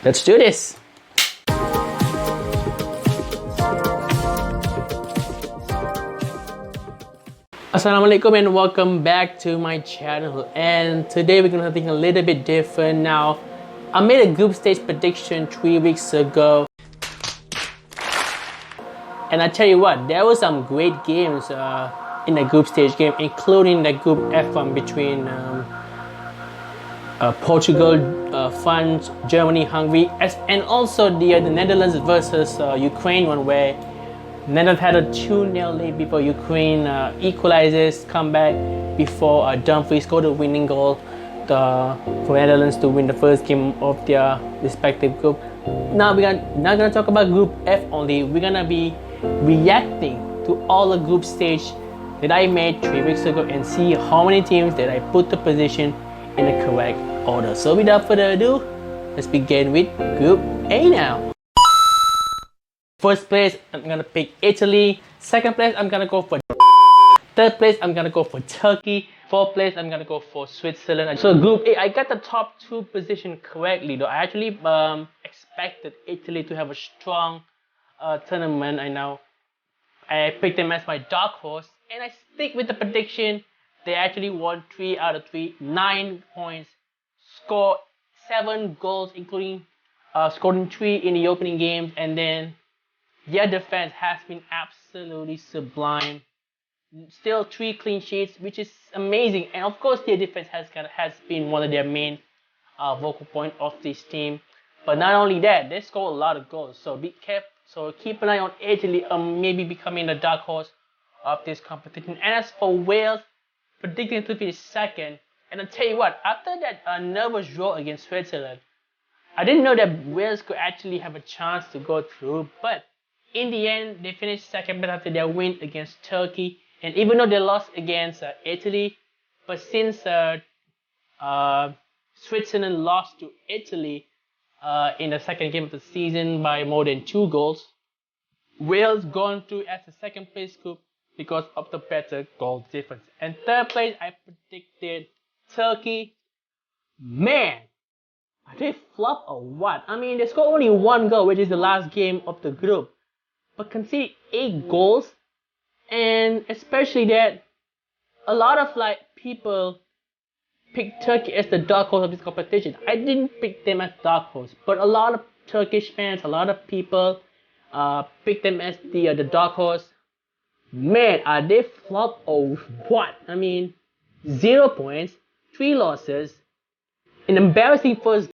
Let's do this. Assalamualaikum and welcome back to my channel. And today we're gonna do something a little bit different. Now, I made a group stage prediction 3 weeks ago. And I tell you what, there were some great games in the group stage game, including the group F1 between Portugal, France, Germany, Hungary, and also the Netherlands versus Ukraine one, where Netherlands had a 2-0 lead before Ukraine equalizes, comeback before Dumfries scored the winning goal for Netherlands to win the first game of their respective group. Now we're not gonna talk about Group F only. We're gonna be reacting to all the group stage that I made 3 weeks ago and see how many teams that I put the position in the correct order. So without further ado, let's begin with Group A now. First place, I'm gonna pick Italy. Second place, I'm gonna go for. Third place, I'm gonna go for Turkey. Fourth place, I'm gonna go for Switzerland. So Group A, I got the top 2 positions correctly though. I actually expected Italy to have a strong tournament. I picked them as my dark horse, and I stick with the prediction. They actually won 3 out of 3, 9 points, scored 7 goals, including scoring 3 in the opening games, and then their defense has been absolutely sublime. Still 3 clean sheets, which is amazing, and of course their defense has been one of their main vocal point of this team. But not only that, they score a lot of goals. So be careful. So keep an eye on Italy, maybe becoming the dark horse of this competition. And as for Wales, predicting to finish second. And I'll tell you what, after that nervous draw against Switzerland, I didn't know that Wales could actually have a chance to go through. But in the end, they finished second after their win against Turkey. And even though they lost against Italy, but since Switzerland lost to Italy in the second game of the season by more than 2 goals, Wales gone through as the second place group because of the better goal difference. And third place, I predicted Turkey. Man, are they flop or what? I mean, they scored only 1 goal, which is the last game of the group, but conceded 8 goals. And especially that a lot of people pick Turkey as the dark horse of this competition. I didn't pick them as dark horse, but a lot of Turkish fans, a lot of people pick them as the dark horse. Man, are they flop or what? I mean, 0 points, 3 losses, an embarrassing first.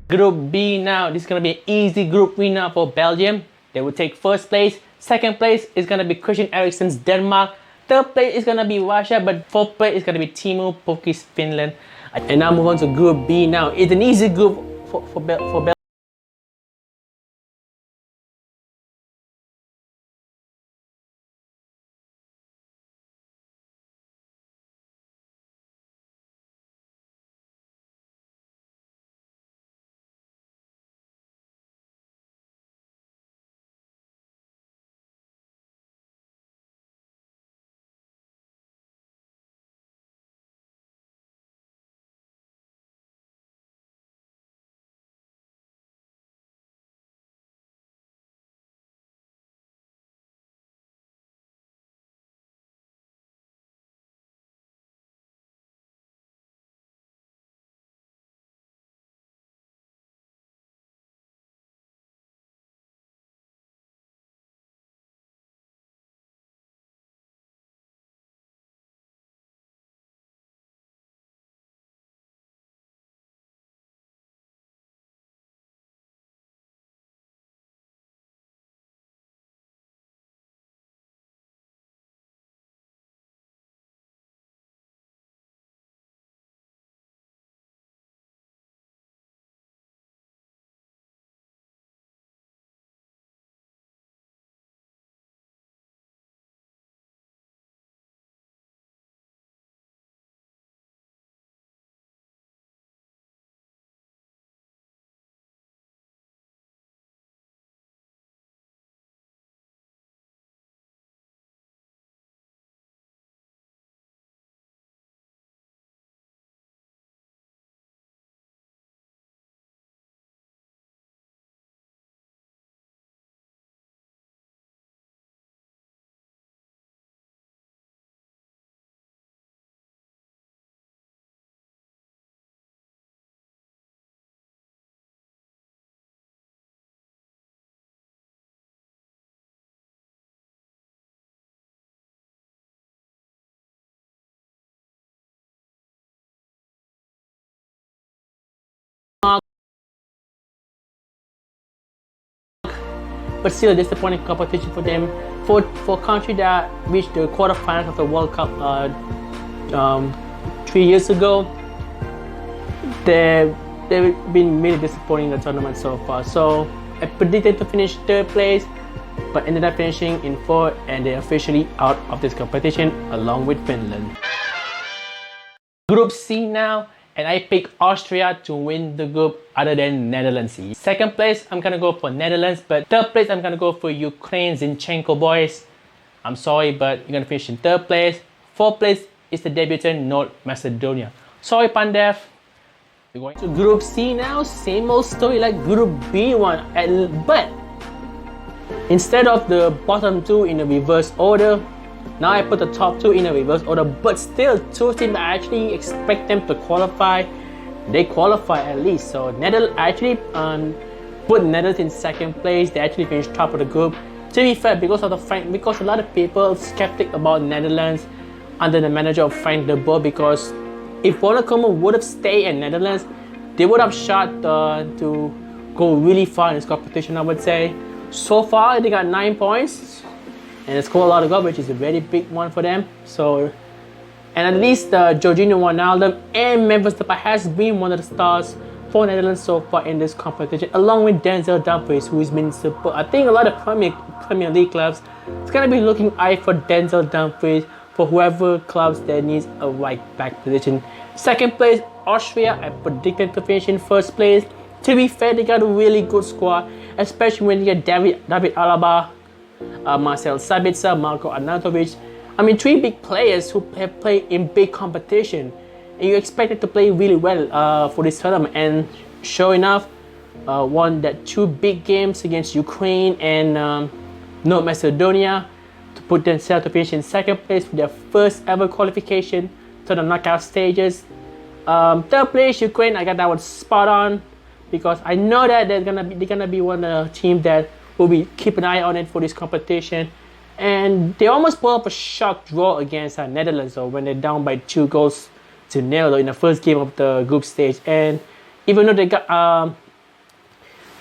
Group B now. This is going to be an easy group win now for Belgium. They will take first place. Second place is going to be Christian Eriksen's Denmark. Third place is going to be Russia. But fourth place is going to be Timo Pukki's Finland. And now move on to Group B now. It's an easy group for Belgium. but still a disappointing competition for them. For a country that reached the quarterfinals of the World Cup 3 years ago, they've been really disappointing in the tournament so far. So I predicted to finish 3rd place, but ended up finishing in 4th, and they're officially out of this competition along with Finland. Group C now, and I pick Austria to win the group other than Netherlands. 2nd place, I'm gonna go for Netherlands, but 3rd place, I'm gonna go for Ukraine, Zinchenko boys. I'm sorry, but you're gonna finish in 3rd place. 4th place is the debutant North Macedonia. Sorry, Pandev. We're going to Group C now, same old story like Group B1, but instead of the bottom 2 in a reverse order, now I put the top 2 in a reverse order, but still 2 teams I actually expect them to qualify. They qualify at least. So Netherlands, I actually put Netherlands in 2nd place. They actually finished top of the group. To be fair, because a lot of people skeptic about Netherlands under the manager of Frank de Boer, because if Wonnekema would have stayed in Netherlands, they would have shot to go really far in this competition, I would say. So far, they got 9 points, and they scored a lot of goals, which is a very big one for them. So, and at least Jorginho Wijnaldum and Memphis Depay has been one of the stars for Netherlands so far in this competition, along with Denzel Dumfries, who's been super. I think a lot of Premier League clubs is gonna be looking eye for Denzel Dumfries for whoever clubs that needs a right back position. 2nd place, Austria, I predicted to finish in 1st place. To be fair, they got a really good squad, especially when you get David Alaba, Marcel Sabitzer, Marko Arnautovic. I mean, 3 big players who have played in big competition, and you expect it to play really well for this tournament. And sure enough, won that 2 big games against Ukraine and North Macedonia to put themselves to finish in 2nd place for their first ever qualification to the knockout stages. 3rd place, Ukraine, I got that one spot on, because I know that they're gonna be one of the teams that will be keep an eye on it for this competition. And they almost pulled up a shock draw against Netherlands though, when they're down by 2-0 in the first game of the group stage. And even though they got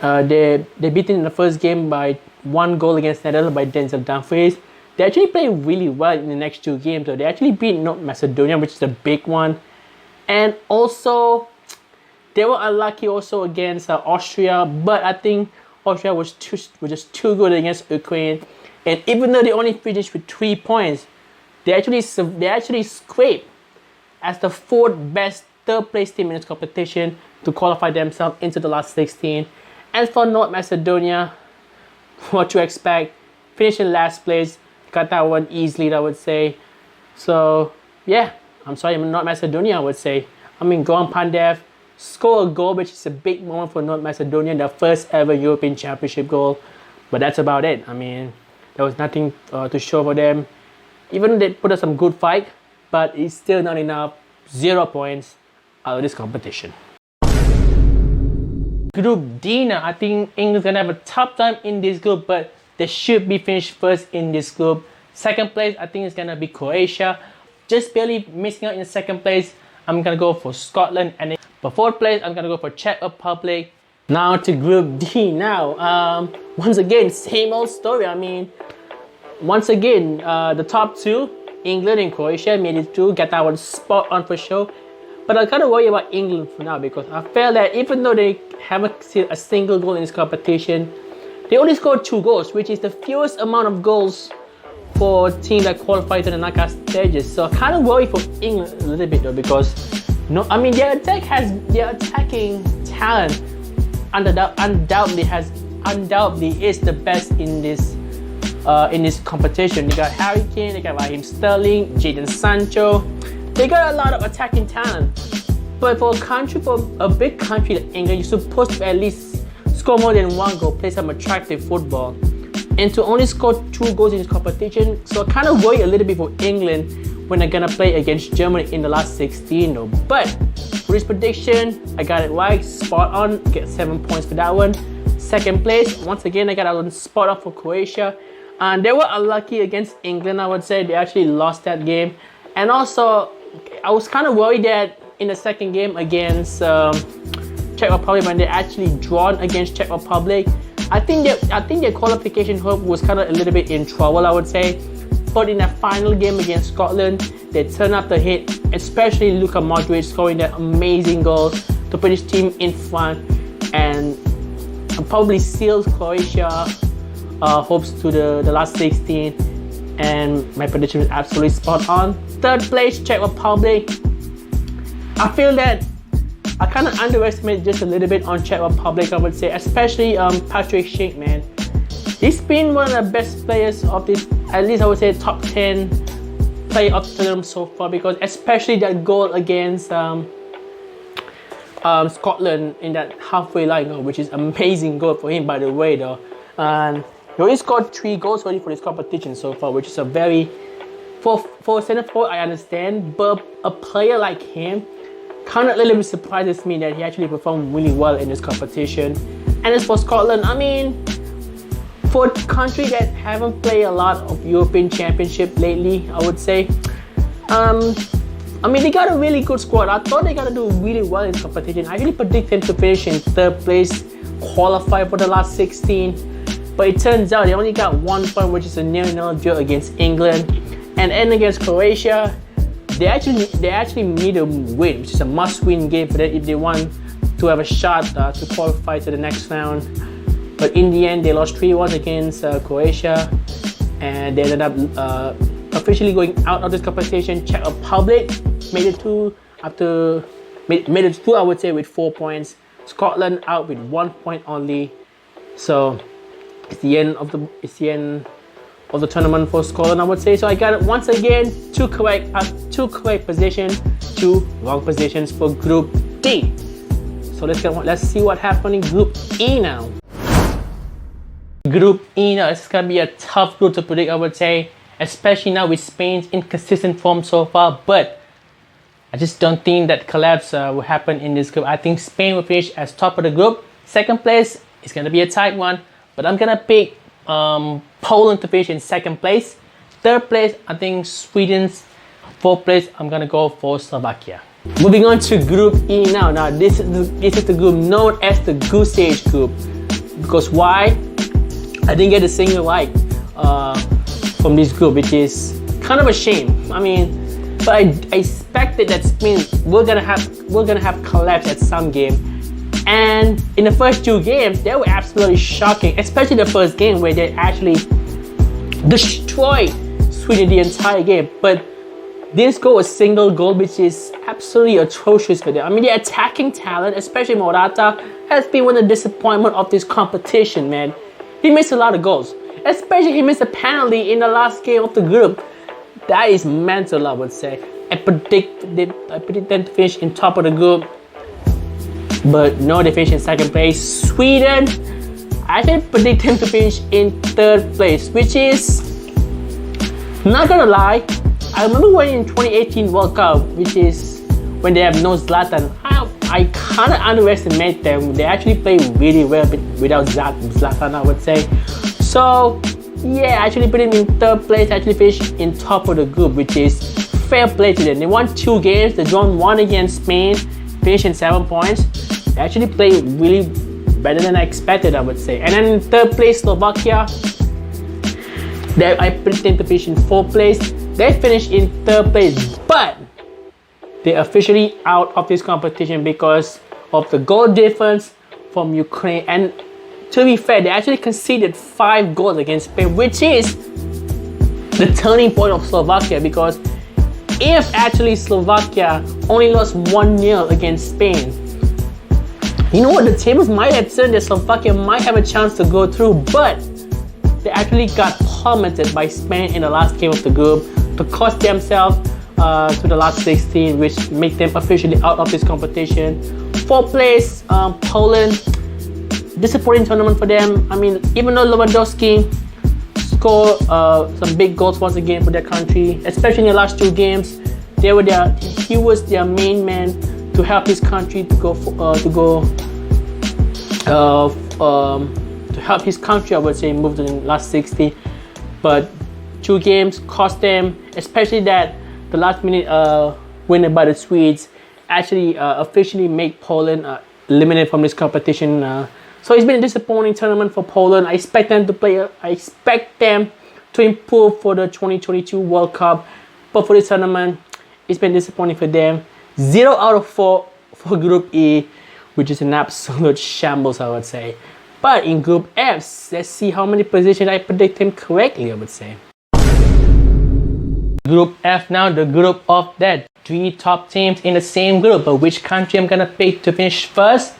they beaten in the first game by 1 goal against Netherlands by Denzel Dumfries, they actually played really well in the next 2 games. So they actually beat North Macedonia, which is a big one. And also, they were unlucky also against Austria, but I think Austria was just too good against Ukraine. And even though they only finished with 3 points, they actually scraped as the 4th best 3rd place team in this competition to qualify themselves into the last 16. And for North Macedonia, what to expect? Finishing last place, got that one easily, I would say. So yeah, I'm sorry, North Macedonia, I would say. I mean, Goran Pandev score a goal, which is a big moment for North Macedonia, their first ever European Championship goal. But that's about it. I mean, there was nothing to show for them. Even though they put up some good fight, but it's still not enough. 0 points out of this competition. Group D now, I think England's gonna have a tough time in this group, but they should be finished first in this group. 2nd place, I think it's gonna be Croatia. Just barely missing out in 2nd place, I'm gonna go for Scotland. And for 4th place, I'm gonna go for Czech Republic. Now to Group D now. Once again, same old story. I mean, once again, the top 2, England and Croatia, made it through, get that one spot on for sure. But I kind of worry about England for now, because I feel that even though they haven't seen a single goal in this competition, they only scored 2 goals, which is the fewest amount of goals for a team that qualified to the knockout stages. So I kind of worry for England a little bit though, because I mean their attacking talent undoubtedly is the best in this competition. They got Harry Kane, they got Raheem Sterling, Jadon Sancho. They got a lot of attacking talent. But for a big country like England, you're supposed to at least score more than 1 goal, play some attractive football. And to only score 2 goals in this competition, so I kind of worry a little bit for England when they're gonna play against Germany in the last 16 though. But for this prediction, I got it right, spot on, get 7 points for that one. 2nd place, once again, I got a spot on for Croatia. And they were unlucky against England, I would say. They actually lost that game. And also, I was kind of worried that in the 2nd game against Czech Republic, when they actually drawn against Czech Republic, I think their qualification hope was kind of a little bit in trouble, I would say. But in that final game against Scotland, they turned up the hit, especially Luka Modric scoring that amazing goal to put his team in front and probably seals Croatia hopes to the last 16. And my prediction was absolutely spot on. Third place, Czech Republic. I feel that I kind of underestimated just a little bit on Czech Republic, I would say, especially Patrick Schick, man. He's been one of the best players of this, at least I would say top 10 player of the tournament so far, because especially that goal against Scotland in that halfway line goal, which is amazing goal for him, by the way, though. And he only scored 3 goals already for this competition so far, which is a very, for a center forward, I understand, but a player like him kind of a little bit surprises me that he actually performed really well in this competition. And as for Scotland, I mean, for a country that haven't played a lot of European Championship lately, I would say, I mean, they got a really good squad. I thought they got to do really well in this competition. I really predict them to finish in 3rd place, qualify for the last 16. But it turns out they only got 1 point, which is a 0-0 draw against England. And then against Croatia, they actually need a win, which is a must-win game for them if they want to have a shot to qualify to the next round. But in the end, they lost 3-1 against Croatia, and they ended up officially going out of this competition. Czech Republic made it through I would say, with 4 points. Scotland out with 1 point only. So it's the end of the tournament for Scotland, I would say. So I got it once again, two correct positions, 2 wrong positions for Group D. So let's see what happened in Group E now. Group E now, this is gonna be a tough group to predict, I would say, especially now with Spain's inconsistent form so far. But I just don't think that collapse will happen in this group. I think Spain will finish as top of the group. 2nd place is gonna be a tight one, but I'm gonna pick Poland to finish in 2nd place. 3rd place, I think Sweden's. 4th place, I'm gonna go for Slovakia. Moving on to Group E now. Now this is the group known as the groupstage group. Because why? I didn't get a single like from this group, which is kind of a shame. I mean, but I expected that Spain we're gonna have collapse at some game. And in the first 2 games, they were absolutely shocking, especially the first game where they actually destroyed Sweden the entire game. But didn't score a single goal, which is absolutely atrocious for them. I mean, the attacking talent, especially Morata, has been one of the disappointment of this competition, man. He missed a lot of goals, especially he missed a penalty in the last game of the group. That is mental, I would say. I predict them to finish in top of the group. But no, they finished in 2nd place. Sweden, I actually predict them to finish in 3rd place, which is, not gonna lie, I remember when in 2018 World Cup, which is when they have no Zlatan, I kind of underestimate them. They actually play really well without Zlatan, I would say. So yeah, I actually put them in 3rd place, actually finished in top of the group, which is fair play to them. They won 2 games, they drawn 1 against Spain, finished in 7 points. They actually played really better than I expected, I would say. And then in 3rd place, Slovakia. I predict them to finish in 4th place. They finished in 3rd place, but they're officially out of this competition because of the goal difference from Ukraine. And to be fair, they actually conceded 5 goals against Spain, which is the turning point of Slovakia, because if actually Slovakia only lost 1-0 against Spain, you know what, the tables might have turned that Slovakia might have a chance to go through, but they actually got plummeted by Spain in the last game of the group to cost themselves to the last 16, which make them officially out of this competition. 4th place, Poland. Disappointing tournament for them. I mean, even though Lewandowski scored some big goals once again for their country, especially in the last 2 games, he was their main man to help his country to help his country, I would say, move to the last 60. But 2 games cost them, especially that the last minute winner by the Swedes actually officially made Poland eliminated from this competition So it's been a disappointing tournament for Poland. I expect them to improve for the 2022 World Cup. But for this tournament, it's been disappointing for them. 0 out of 4 for Group E, which is an absolute shambles, I would say. But in Group F, let's see how many positions I predict him correctly, I would say. Group F now, the group of that 3 top teams in the same group. But which country I'm gonna pick to finish first?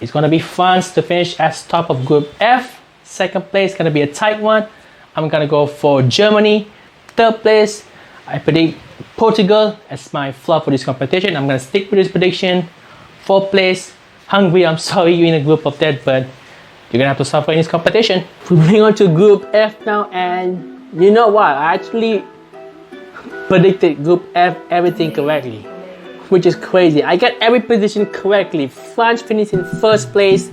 It's gonna be France to finish as top of Group F. Second place gonna be a tight one. I'm gonna go for Germany. Third place, I predict Portugal as my flop for this competition. I'm gonna stick with this prediction. Fourth place, Hungary. I'm sorry you're in a group of that, but you're gonna have to suffer in this competition. We're moving on to Group F now, and you know what? I actually predicted Group F everything correctly, which is crazy. I got every position correctly. France finished in first place,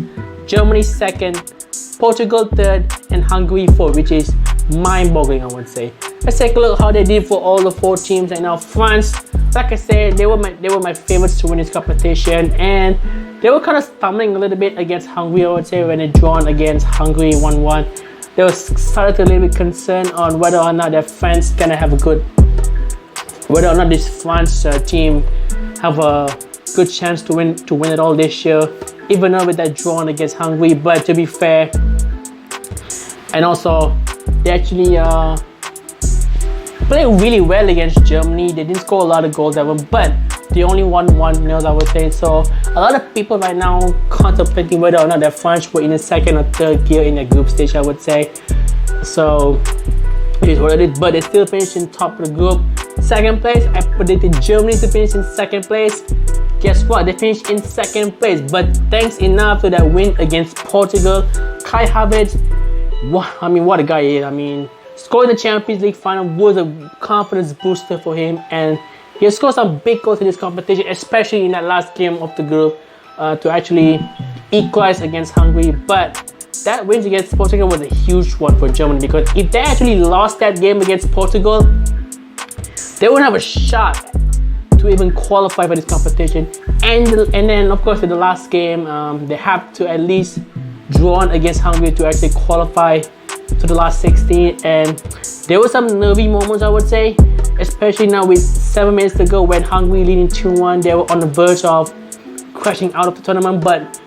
Germany second, Portugal third, and Hungary fourth, which is mind-boggling, I would say. Let's take a look how they did for all the 4 teams. And now France, like I said, they were my favorites to win this competition, and they were kind of stumbling a little bit against Hungary, I would say, when they drawn against Hungary 1-1. They were started a little bit concerned on whether or not their fans gonna have whether or not this France team have a good chance to win it all this year, even though with that drawn against Hungary. But to be fair, and also they actually played really well against Germany. They didn't score a lot of goals ever, but they only won 1-0, I would say. So a lot of people right now contemplating whether or not their France were in the second or third gear in the group stage, I would say. So it is what it is, but they still finished in top of the group. Second place, I predicted Germany to finish in second place. Guess what? They finished in second place, but thanks enough to that win against Portugal. Kai Havertz, what a guy he is. I mean, scoring the Champions League final was a confidence booster for him, and he has scored some big goals in this competition, especially in that last game of the group to actually equalize against Hungary. But that win against Portugal was a huge one for Germany, because if they actually lost that game against Portugal, they wouldn't have a shot to even qualify for this competition. And then, of course, in the last game, they have to at least draw against Hungary to actually qualify to the last 16. And there were some nervy moments, I would say, especially now with 7 minutes to go when Hungary leading 2-1. They were on the verge of crashing out of the tournament, but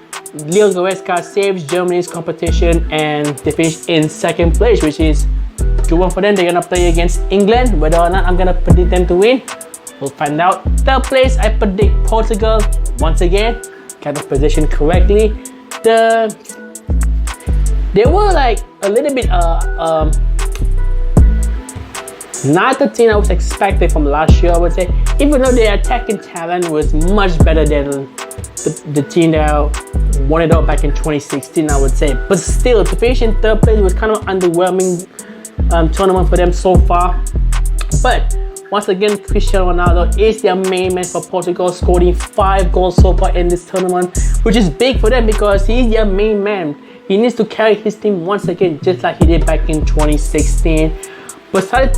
Leon Goretzka saves Germany's competition, and they finished in second place, which is 2-1 for them. They're gonna play against England. Whether or not I'm gonna predict them to win, we'll find out. Third place, I predict Portugal. Once again, got the position correctly. They were like a little bit not the team I was expecting from last year, I would say. Even though their attacking talent was much better than the team that won it all back in 2016, I would say. But still, to finish in third place was kind of underwhelming tournament for them so far. But once again, Cristiano Ronaldo is their main man for Portugal, scoring 5 goals so far in this tournament, which is big for them because he's their main man. He needs to carry his team once again, just like he did back in 2016. But started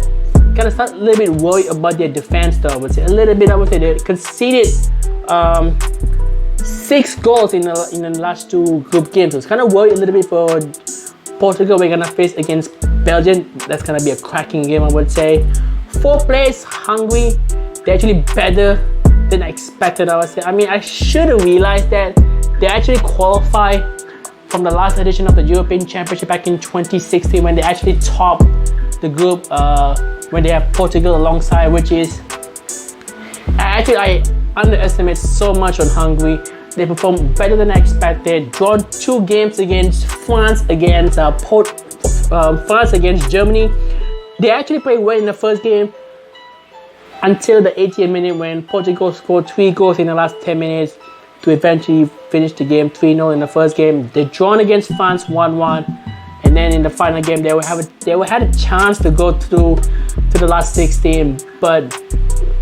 a little bit worried about their defense, though. I would say a little bit. I would say they conceded 6 goals in the last 2 group games. So it's kind of worried a little bit for Portugal. We're gonna face against Belgium. That's gonna be a cracking game, I would say. 4th place, Hungary. They're actually better than I expected, I would say. I mean, I should have realized that they actually qualified from the last edition of the European Championship back in 2016, when they actually topped the group when they have Portugal alongside, which is I underestimate so much on Hungary. They performed better than I expected. Drawn 2 games against France, against France against Germany. They actually played well in the first game until the 80th minute, when Portugal scored 3 goals in the last 10 minutes to eventually finish the game 3-0 in the first game. They drawn against France 1-1, and then in the final game they had a chance to go through to the last 16, but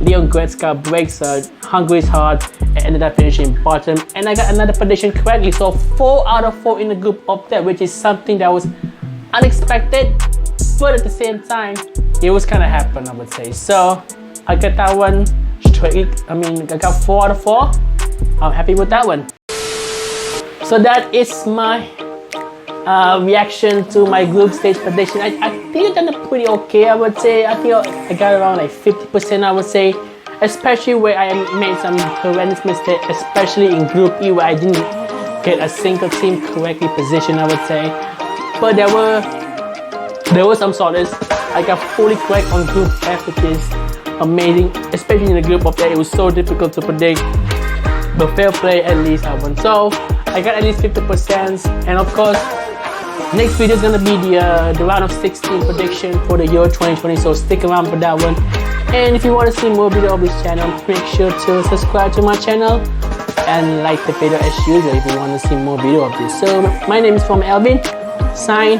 Leon Goretzka breaks Hungary's heart and ended up finishing bottom. And I got another prediction correctly, so 4 out of 4 in the group of that, which is something that was unexpected, but at the same time it was kind of happened, I would say. So I got that one straight. I got 4 out of 4. I'm happy with that one. So that is my reaction to my group stage prediction. I think I've done it pretty okay, I would say. I think I got around like 50%, I would say. Especially where I made some horrendous mistake, especially in Group E where I didn't get a single team correctly positioned, I would say. But there were some solace. I got fully correct on Group F, which is amazing. Especially in the group of A, it was so difficult to predict. But fair play, at least I won. So I got at least 50%. And of course, next video is gonna be the round of 16 prediction for the year 2020. So stick around for that one. And if you want to see more video of this channel, make sure to subscribe to my channel and like the video as usual if you want to see more video of this. So my name is from Alvin. Sign